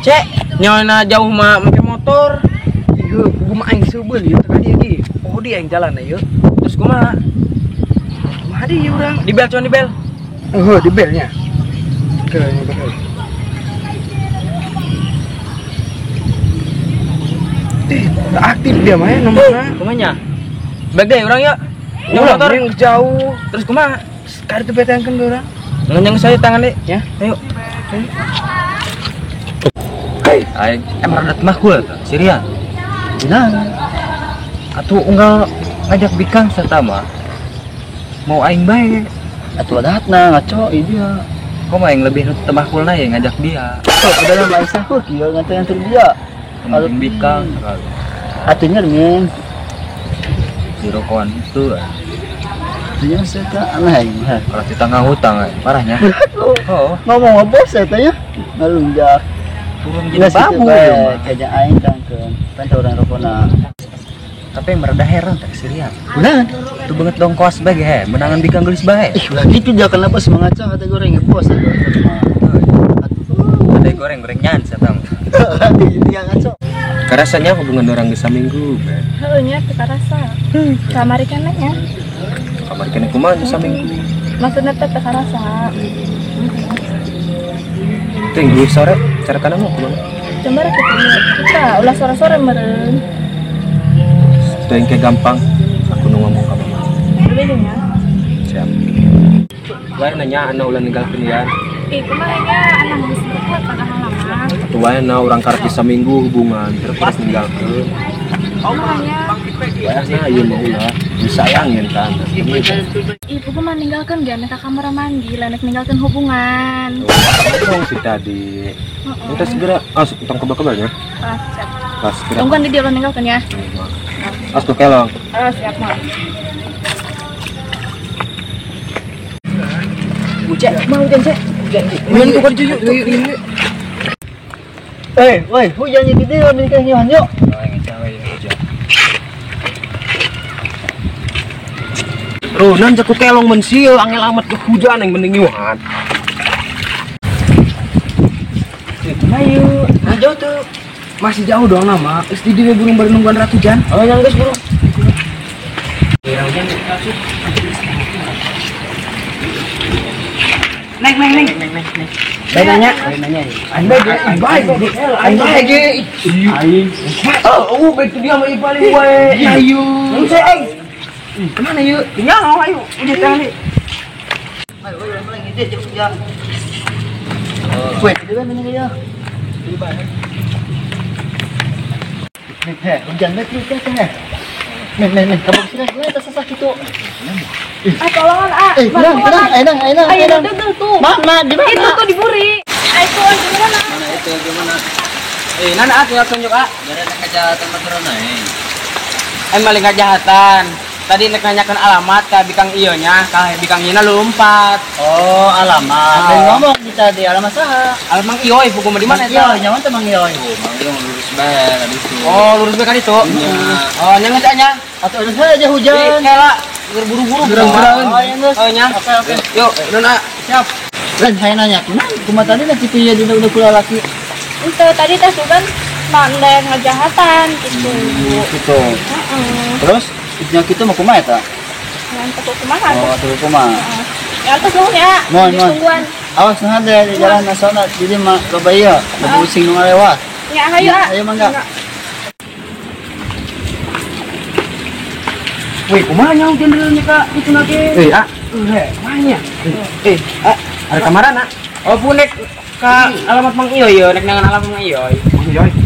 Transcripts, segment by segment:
Cek, nyawa jauh mah pakai motor. Iya, gua mah aing sebel ya tadi lagi. Oh dia yang jalan ya. Terus kumaha? Kumaha dia urang? Di bel, cuman di bel. Oh, di belnya. Kayaknya betul. Tak aktif dia mah ya nomornya. Kumanya? Baik deh orang ya. Yang Urang motor yang jauh. terus kumaha? Sekali tuh betangkeun urang. Ngenyang saya tangan deh. Ya. Ayo. Aing emang rada makul Sirian. Nah, Atuh unggal ngajak bikang serta mah. Mau aing bae. atuh adatna ngaco dia. Kok mah yang lebih temakul na ya ngajak dia. Oh, udah lama Aisyah kok kieu nganter dia. Kalau bikang Atunya men. di rokokan itu. Atunya seta aneh ya. Kalau kita ngahutang parahnya. Oh, Ngomong bos eta ya. Ngalunjak. turun jadi Nggak babu situ, ya. kayaknya aing tangkeun. Pan orang rokona. Tapi yang merada heran tak Sirian. Udah. Itu banget dong kos bae he, menangan bikang gelis bae. Ih, ulah gitu dia kenapa semangat kata goreng ya bos. Ada goreng-goreng nyan satang. Dia ngaco. Karasanya hubungan orang di saminggu. Heuh nya teu karasa. Kamari kana nya. Kamar kene kumaha di saminggu. Maksudna teh teu karasa. Tunggu sore cara kana mau kumaha? Cembar kita ulah sore-sore meureun. Teu engke gampang. Aku nu ngomong ka mama. Lebih nya. Siap. Bae nanya ana ulah ninggalkeun ian. Itu mah nya anak geus kuat kana halaman. Atuh wae na urang karep di saminggu hubungan terus ninggalkeun. Omanya. Bayasna ieu mah ulah disayangin kan. Ibu mah ninggalkeun ge nek ka kamar mandi, lanek ninggalkeun hubungan. Oh, si tadi. Kita segera masuk tong kebal-kebalnya. Ah, siap. Pas segera. Tungguan di dia ulah ninggalkeun ya. Pas tuh kelong. Ah, siap mah. Ucek, mau hujan cek. Mun tuh juyuk tuh. Woi, hujannya gede lo nikah nyohan yuk. Ronan jaku kelong mensil angel amat ke hujan yang mending nyuhan. Ayo, jauh tuh. Masih jauh dong nama. STD burung baru nungguan ratu jan. Oh yang guys burung. Neng. Nanya. Aing baik ge. Aing. Oh, baik tuh dia mah paling wae. Ayo. Aing. Kemana yuk? Tinggal ayo. Udah tangan nih. Ayo, lagi dia cepet ya. Wait, dia mana dia? Hujan banget nih teh. Men, kamu sini gue tersesat gitu. Ah, tolongan ah. Ayo, Ayo tuh. Ma, di mana? Itu tuh diburi. Ayo gimana? Mana itu gimana? Nana tinggal tunjuk Gara ada kejahatan motor naik. maling kejahatan. Tadi nek nanyakan alamat ka bikang ieunya, ka bikang ieu lompat. Oh, alamat. Dan ngomong kita di alamat saha? Alamat Mang Ioi, hukum di mana Iya, nyaman tuh Mang Ioi. Mang Ioi lurus bae tadi itu. Oh, lurus bae kan itu. Oh, nya ngecaknya. Atau ada saja hujan. Kela buru-buru. Oh, iya, Gus. Oh, nya. Oke. Yuk, Nona. Siap. Dan saya nanya, kumaha tadi nanti piye udah kula laki. Itu tadi teh kan mandek ngejahatan gitu. Gitu. Terus nya kita mau kumaha eta? Ngantuk kumaha? Oh, tuh kumaha. Ngantuk dong ya. Mohon. Tungguan. Awas nah ada di jalan nasional jadi mah loba ieu, ada pusing nu lewat. Ya, ayo ah. Ayo mangga. Wih, kumaha nya hujan deunya ka itu nage? Mahnya. Ada kamarana. Oh, punek ka alamat Mang Ioi nek nangan alamat Mang Ioi.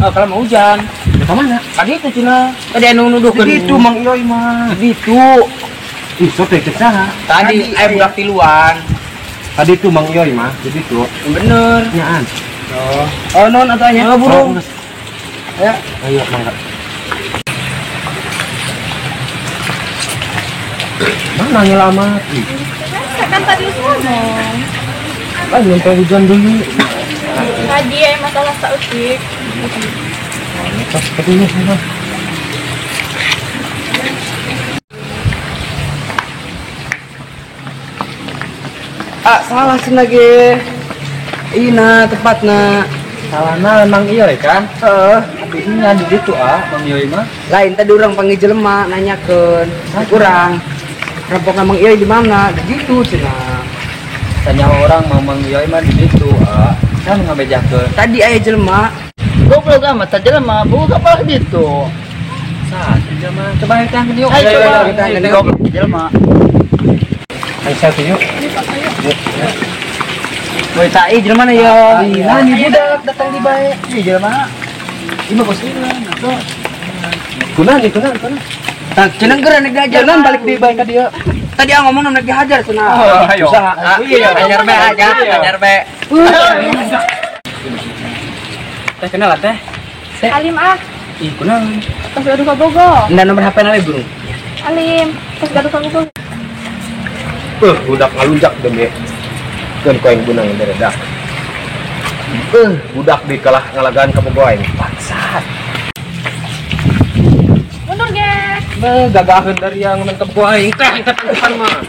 Oh, kalau mau hujan. Ka mana? Tadi itu cenah. Tadi anu nuduhkeun. Itu Mang Ioi mah. Gitu. Ih, sote ke sana. Tadi aya budak tiluan. Tadi tuh Mang Yoy mah, jadi tuh. Bener. Nyaan. Oh non atanya. Oh, burung. Ya, ayo mangga. Mana nyelamat? Kan tadi ngomong. Kan sampai hujan dulu. Tadi ya masalah sautik. Pas ketemu sana. Salah sih lagi. Ina tepatna. Salahna Mang Iyoy kan? Abisnya di situ Mang Iyoy mah. Lain tadi orang panggil jelema nanyakeun. Kurang. Rampok Mang Iyoy di mana? Di situ cenah. Tanya orang Mang Iyoy mah di situ kan ngabejakeun. Tadi aya jelema. Goblok amat saja mah, buka apa gitu. Saat jelema coba kita video. Ayo coba kita kita goblok jelema. Ayo selfie yuk. Boy tai jelema na yo. Nah, ini budak datang di bae. Iya jelema. Ima bos ini lah. Kunaon nih, kunaon. Tak cenah geura nek diajar. Jangan balik di bae ka dieu. Tadi ngomong nek dihajar cenah. Ayo. Iya, anyar be aja, anyar be. Teh kenal teh? Alim ah, Ih, kunaon? pas gaduh ka Bogor. Nda nomor HP na we, Bro. Alim, pas gaduh ka Bogor. Budak ngalunjak demi. Keun koeng gunang yang beredak. Budak di kalah ngalagaan ka bogoeng. Bangsat. Mundur ge. Gagaheun dari yang ngemen ka bogoeng. Teh, depan mah.